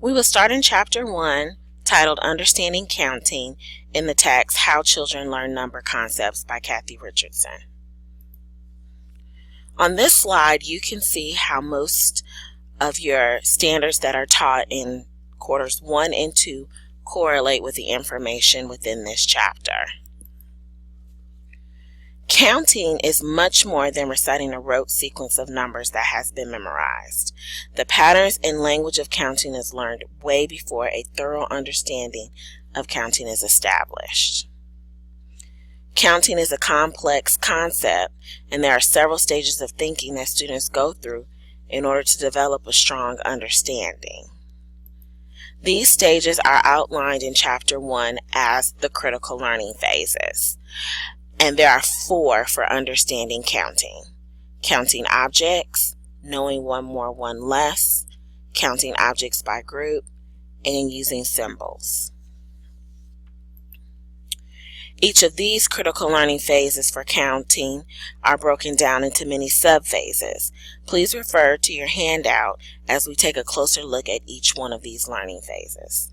We will start in Chapter 1, titled Understanding Counting, in the text How Children Learn Number Concepts by Kathy Richardson. On this slide, you can see how most of your standards that are taught in quarters 1 and 2 correlate with the information within this chapter. Counting is much more than reciting a rote sequence of numbers that has been memorized. The patterns and language of counting is learned way before a thorough understanding of counting is established. Counting is a complex concept, and there are several stages of thinking that students go through in order to develop a strong understanding. These stages are outlined in Chapter 1 as the critical learning phases. And there are 4 for understanding counting. Counting objects, knowing one more, one less, counting objects by group, and using symbols. Each of these critical learning phases for counting are broken down into many sub-phases. Please refer to your handout as we take a closer look at each one of these learning phases.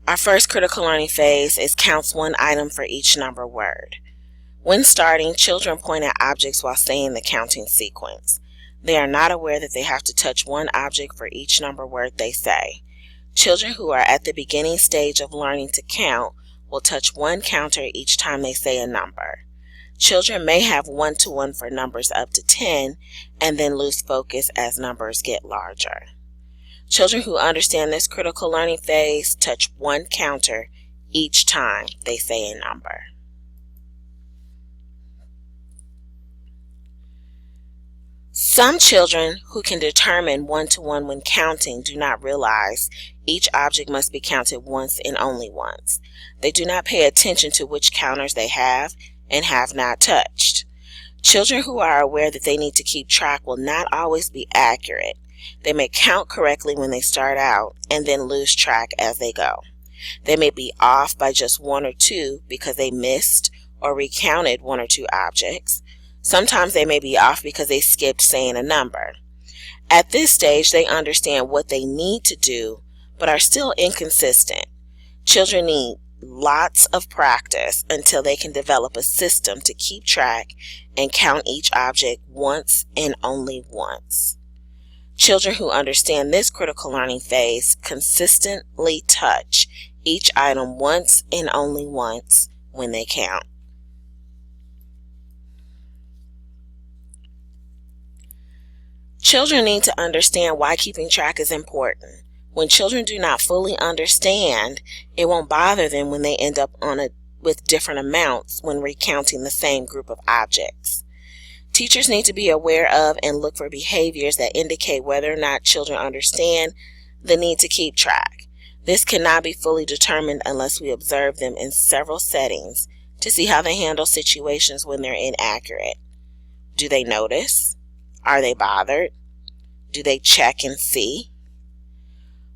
Our first critical learning phase is counts one item for each number word. When starting, children point at objects while saying the counting sequence. They are not aware that they have to touch one object for each number word they say. Children who are at the beginning stage of learning to count will touch one counter each time they say a number. Children may have one-to-one for numbers up to 10 and then lose focus as numbers get larger. Children who understand this critical learning phase touch one counter each time they say a number. Some children who can determine one-to-one when counting do not realize each object must be counted once and only once. They do not pay attention to which counters they have and have not touched. Children who are aware that they need to keep track will not always be accurate. They may count correctly when they start out and then lose track as they go. They may be off by just 1 or 2 because they missed or recounted 1 or 2 objects. Sometimes they may be off because they skipped saying a number. At this stage, they understand what they need to do, but are still inconsistent. Children need lots of practice until they can develop a system to keep track and count each object once and only once. Children who understand this critical learning phase consistently touch each item once and only once when they count. Children need to understand why keeping track is important. When children do not fully understand, it won't bother them when they end up with different amounts when recounting the same group of objects. Teachers need to be aware of and look for behaviors that indicate whether or not children understand the need to keep track. This cannot be fully determined unless we observe them in several settings to see how they handle situations when they're inaccurate. Do they notice? Are they bothered? Do they check and see?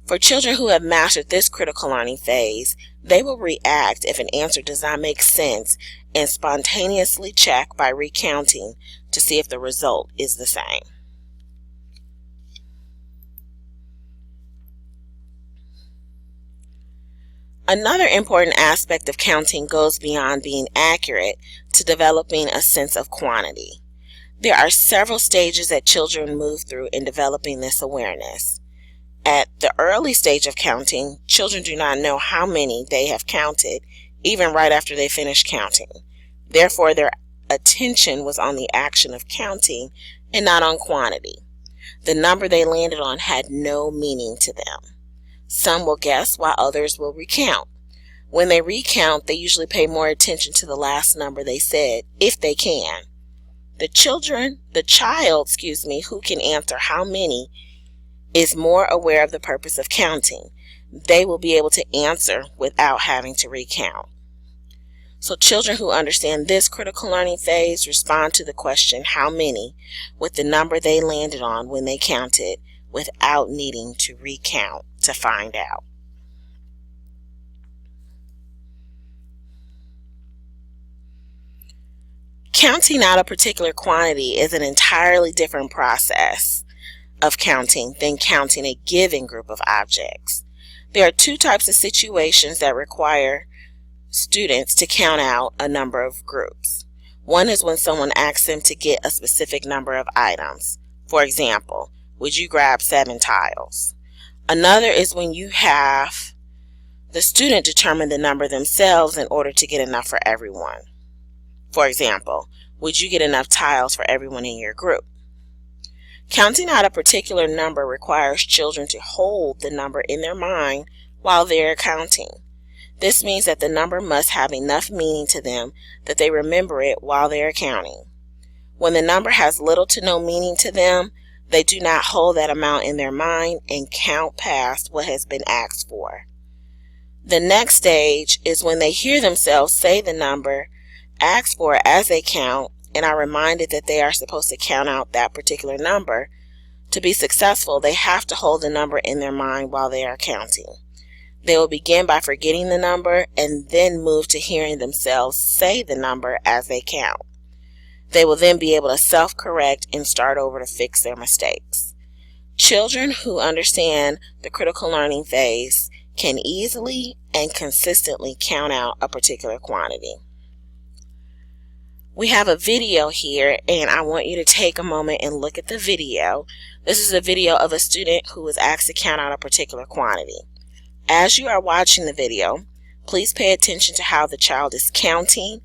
For children who have mastered this critical learning phase, they will react if an answer does not make sense and spontaneously check by recounting to see if the result is the same. Another important aspect of counting goes beyond being accurate to developing a sense of quantity. There are several stages that children move through in developing this awareness. At the early stage of counting, children do not know how many they have counted, even right after they finish counting. Therefore, their attention was on the action of counting and not on quantity. The number they landed on had no meaning to them. Some will guess while others will recount. When they recount, they usually pay more attention to the last number they said, if they can. The child, who can answer how many is more aware of the purpose of counting. They will be able to answer without having to recount. So children who understand this critical learning phase respond to the question, how many, with the number they landed on when they counted without needing to recount to find out. Counting out a particular quantity is an entirely different process. of counting than counting a given group of objects. There are two types of situations that require students to count out a number of groups. One is when someone asks them to get a specific number of items. For example, would you grab 7 tiles? Another is when you have the student determine the number themselves in order to get enough for everyone. For example, would you get enough tiles for everyone in your group? Counting out a particular number requires children to hold the number in their mind while they are counting. This means that the number must have enough meaning to them that they remember it while they are counting. When the number has little to no meaning to them, they do not hold that amount in their mind and count past what has been asked for. The next stage is when they hear themselves say the number asked for as they count and are reminded that they are supposed to count out that particular number. To be successful, they have to hold the number in their mind while they are counting. They will begin by forgetting the number and then move to hearing themselves say the number as they count. They will then be able to self-correct and start over to fix their mistakes. Children who understand the critical learning phase can easily and consistently count out a particular quantity. We have a video here, and I want you to take a moment and look at the video. This is a video of a student who was asked to count out a particular quantity. As you are watching the video, please pay attention to how the child is counting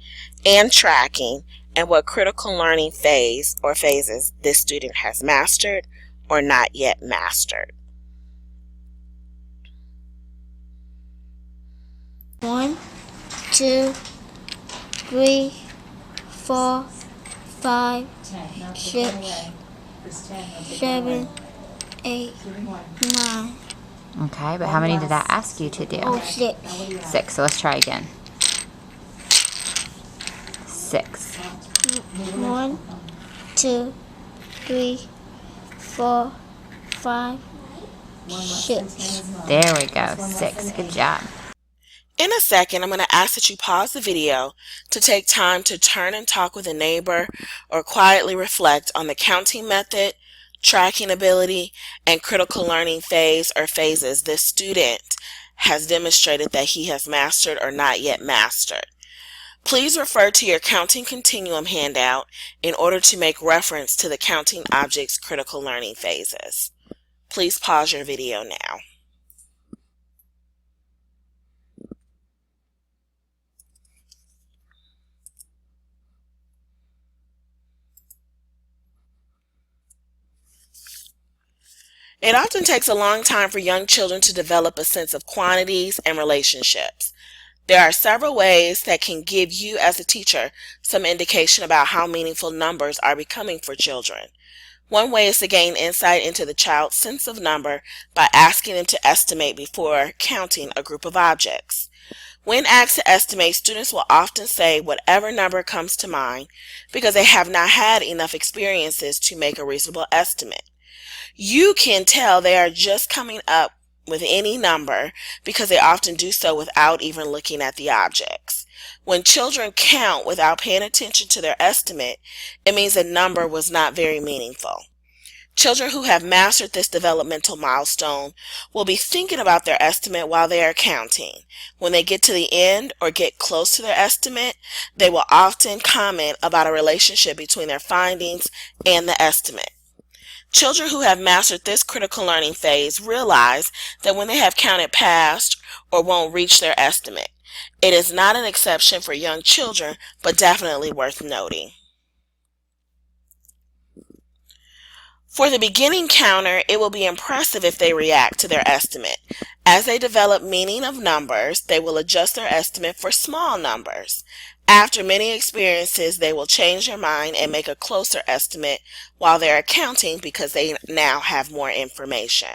and tracking and what critical learning phase or phases this student has mastered or not yet mastered. 1, 2, 3, 4, 5, 6, 7, 8, 9. Okay, but how many did that ask you to do? Oh, 6. 6. So let's try again. 6. 1, 2, 3, 4, 5, 6. There we go. 6. Good job. In a second, I'm going to ask that you pause the video to take time to turn and talk with a neighbor or quietly reflect on the counting method, tracking ability, and critical learning phase or phases this student has demonstrated that he has mastered or not yet mastered. Please refer to your Counting Continuum handout in order to make reference to the counting object's critical learning phases. Please pause your video now. It often takes a long time for young children to develop a sense of quantities and relationships. There are several ways that can give you as a teacher some indication about how meaningful numbers are becoming for children. One way is to gain insight into the child's sense of number by asking them to estimate before counting a group of objects. When asked to estimate, students will often say whatever number comes to mind because they have not had enough experiences to make a reasonable estimate. You can tell they are just coming up with any number because they often do so without even looking at the objects. When children count without paying attention to their estimate, it means the number was not very meaningful. Children who have mastered this developmental milestone will be thinking about their estimate while they are counting. When they get to the end or get close to their estimate, they will often comment about a relationship between their findings and the estimate. Children who have mastered this critical learning phase realize that when they have counted past or won't reach their estimate, it is not an exception for young children, but definitely worth noting. For the beginning counter, it will be impressive if they react to their estimate. As they develop meaning of numbers, they will adjust their estimate for small numbers. After many experiences, they will change their mind and make a closer estimate while they are counting because they now have more information.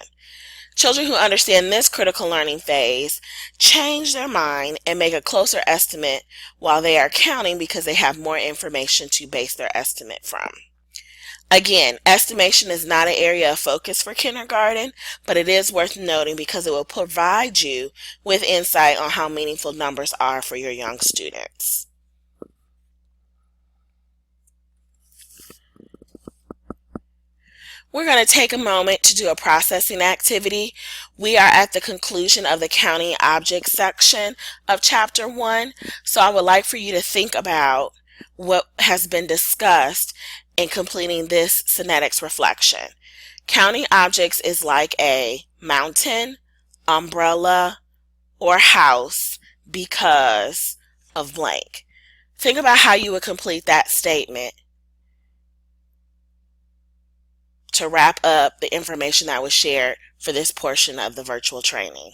Children who understand this critical learning phase change their mind and make a closer estimate while they are counting because they have more information to base their estimate from. Again, estimation is not an area of focus for kindergarten, but it is worth noting because it will provide you with insight on how meaningful numbers are for your young students. We're going to take a moment to do a processing activity. We are at the conclusion of the counting objects section of Chapter 1, so I would like for you to think about what has been discussed in completing this synetics reflection. Counting objects is like a mountain, umbrella, or house because of blank. Think about how you would complete that statement to wrap up the information that was shared for this portion of the virtual training.